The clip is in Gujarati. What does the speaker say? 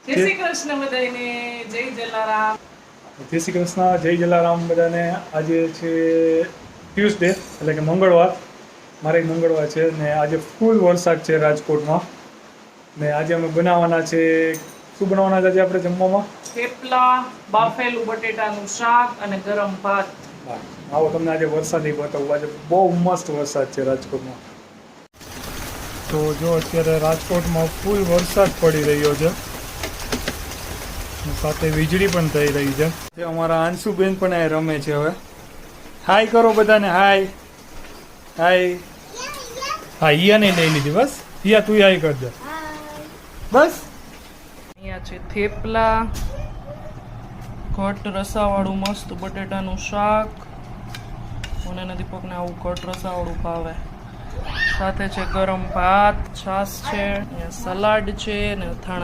જય શ્રી કૃષ્ણ બધાને, જય જલારામ. જય શ્રી કૃષ્ણ, જય જલારામ બધાને. આજે છે ટ્યુઝડે એટલે કે મંગળવાર. મારે મંગળવાર છે ને આજે ફૂલ વરસાદ છે રાજકોટમાં. ને આજે અમે બનાવવાના છે, શું બનાવવાના છે આજે આપણે જમવામાં? થેપલા, બાફેલું બટેટાનું શાક અને ગરમ ભાત. હા, આવો તમને આજે વરસાદી બતાવું. આજે બહુ મસ્ત વરસાદ છે રાજકોટમાં. તો જો અત્યારે રાજકોટમાં ફૂલ વરસાદ પડી રહ્યો છે, સાથે વીજળી પણ થઈ રહી છે. અમારા આંશુબેન પણ આ રમે છે. હવે હાય કરો બધાને. હાય હાય. હા, ઈયાને લઈ લીધી. બસ ઈયા તું હાય કરજે. બસ અહીંયા છે થેપલા, ઘટ રસાવાળું મસ્ત બટેટાનું શાક. મને ને દીપકને આવું ઘટ રસાવાળું ભાવે. સાથે છે ગરમ ભાત, છાશ છે, સલાડ છે ને અથાણા.